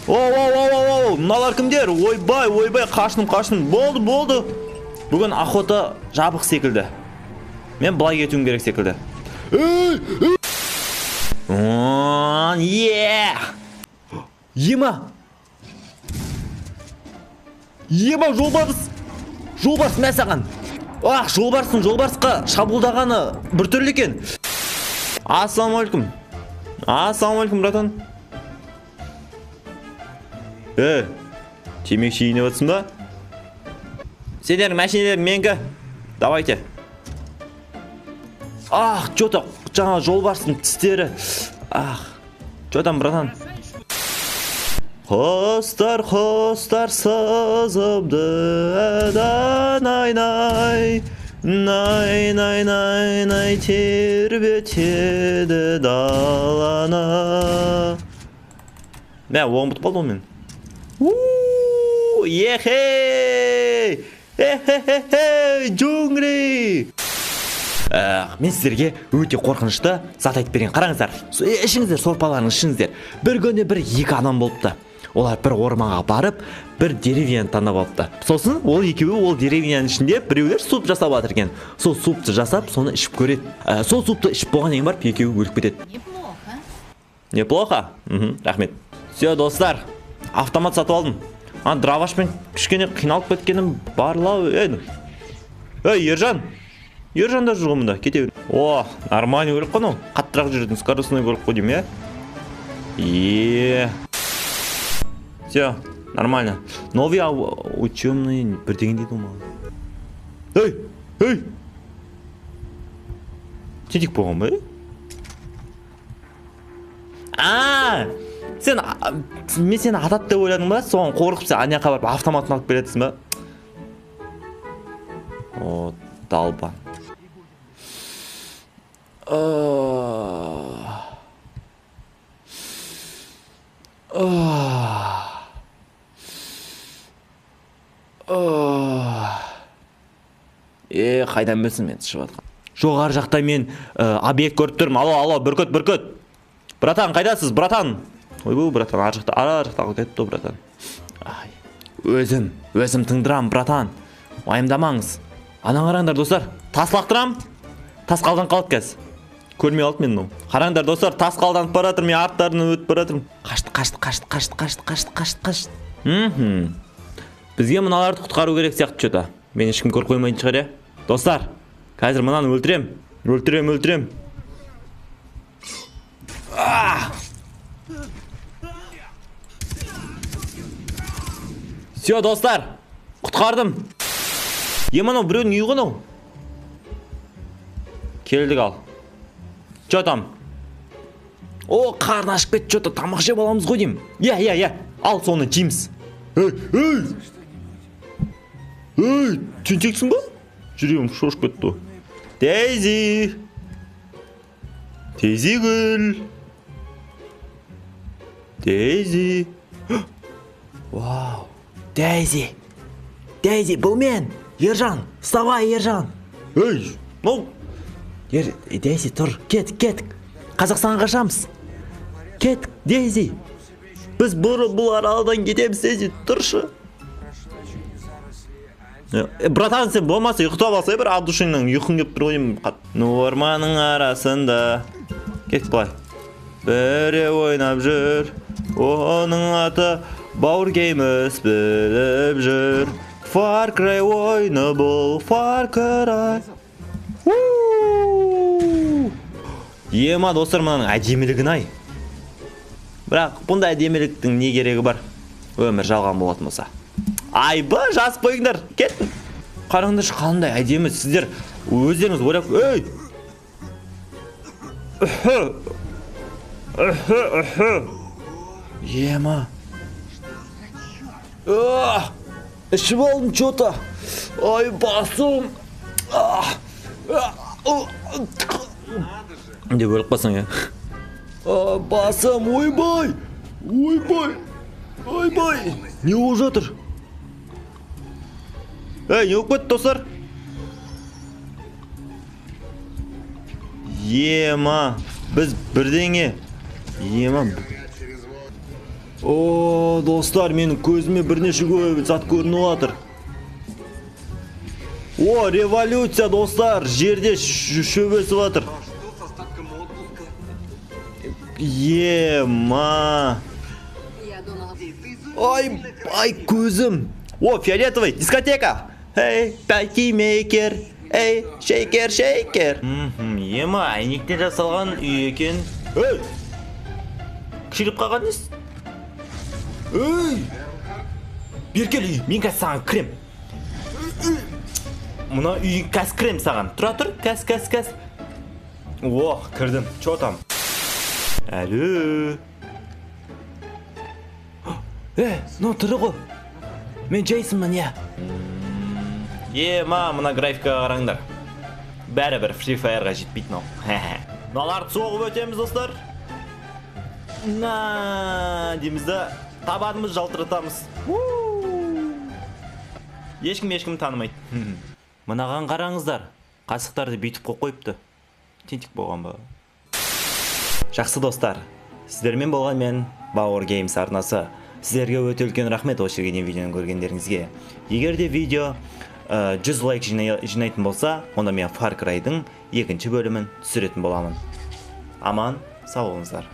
Оу, мыналар кімдер? Ойбай, қашным. Болды. Бүгін охота жабық секілді. Мен былай кетуім керек секілді. Ема, жолбарыс мәсаған. Жолбарысқа шабуылдағаны бір түрлі екен. Ассалаумалейкум, братан. Темекші еніп өтсін ба? Сендер мәшинелер менгі. Давайте. Что-то жаңа жолбарыстың тістері. Что там, братан? Құстар сызымды әдан Най, тербетеді даланы. Мә, оғым бұтып қалды ол мен. Джунгли! Мен сіздерге өте қорқынышты зат айтып берген. Қараңыздар, ішіңіздер, сорпаларыңыз ішіңіздер. Bir күні екі адам болыпты. Олар бір орманға барып, бір деревняны таңдап алыпты. Сосын ол екеуі ол деревняның ішінде біреулер суп жасап жатыр екен. Сол супты жасап, соны ішіп көреді. Сол супты ішіп болған ең барып, екеуі өліп кетеді. Неплохо? Рахмет. Все, достар, автомат сатып алдым. Дравашпен кішкене қиналып кеткенім барлау. Ержан да жүр ғой мұнда, кете бер. Нормально көріп қой, қаттырақ жүретін, скоростной көріп қой деймін, Все, нормально. Новый учебный бірдеген дейді маған. Тетік болған ба? Мен сені атат деп ойладың ба? Соған қорқып сен анияқа барып автоматын алып беретсің ба? Далба. Қайдан білсін мен шығып атқан. Жоғары жақта мен объект көріп тұрмын. Алло, бүркіт. Братан, қайдасыз, братан? Ойбу, братан, ар жақта кетті, братан. Өзім тыңдырам, братан. Уайымдамаңыз. Ана қараңдар, достар. Тас лақтырам. Тас қалдан қалып кәз. Көрмей алып мен. Қараңдар, достар, тас қалданып баратыр, мен арттарынан өтіп баратырмын. Қашты. Бізге мыналарды құтқару керек сияқты что-то. Мен ешкім көр қоймайтын шығар, Достар, қазір мынаны өлтірем. Все, достар, құтқардым. Еманау біреудің үйі ғой. Келдік ал. Что там? Қарны ашып кетті, что-то тамақ жеп аламыз ғой деймін. Ал соны жейміз. Тентексің ба? Жүрегім шошып кетті. Дейзи гүл. Вау. Дейзи, бұл мен. Ержан, вставай, Ержан. Дейзи, тұр, кет. Қазақстанға қашамыз. Кет, Дейзи. Біз бұл аралдан кетеміз, Дейзи, тұршы. Братан, сен болмаса ұйықтап алса, бір абдушыңнан ұйқың кеп тұр ойым. Орманның арасында. Кет бұлай. Біре ойнап жүр. Оның аты Бауыр Геймс біліп жүр. Far Cry ойны бұл, Far Cry. Ема, достар, мұнаның әдемілігін ай. Бірақ бұнда әдеміліктің не керегі бар? Өмір жалған болатын болса. Жас қойыңдар, кеттің. Қараңдаршы, қандай әдемі, сіздер өздеріңіз ойлап... Ема. Ішіп алдым что-то. Басым. Деп өліп басың, Басым, ойбай. Не болып жатыр? Не болып кетті, достар? Ема, біз бірдеңе. Ема. О, достар, менің көзіме бірнеше зат көрініп жатыр. О, революция, достар, жерде шөп өсіп жатыр. Ема. Ай, көзім. О, фиолетовый, дискотека. Эй, пакимейкер. Эй, шейкер. Ема, әйнектен жасалған үй екен. Эй, кішіріп қалған нес? Эй, беркел үй, мен қазір саған крем. Мұна үй қазір крем саған. Тұра тұр, кәс. О, кірдім, чо там? Әлі. Ну тұры ғой. Мен жайсынмын, я. Ема, мұна графикаға қараңдар. Бәрі бір Free Fire'ға жетпейтін ол. Наларды соғып өтеміз, достар. Демізді табанымыз жалтыратамыз. Ешкім танымайды. Мұнаған қараңыздар. Қасықтарды бүйтіп қойыпты. Тентік болған ба? Жақсы достар, сіздермен болған мен Bauer Games арнасы. Сіздерге өте үлкен рахмет осы жерге дейін видеоны көргендеріңізге. Егер де видео 100 лайк жинайтын болса, онда мен Far Cry'дың екінші бөлімін түсіретін боламын. Аман, сау болыңыздар.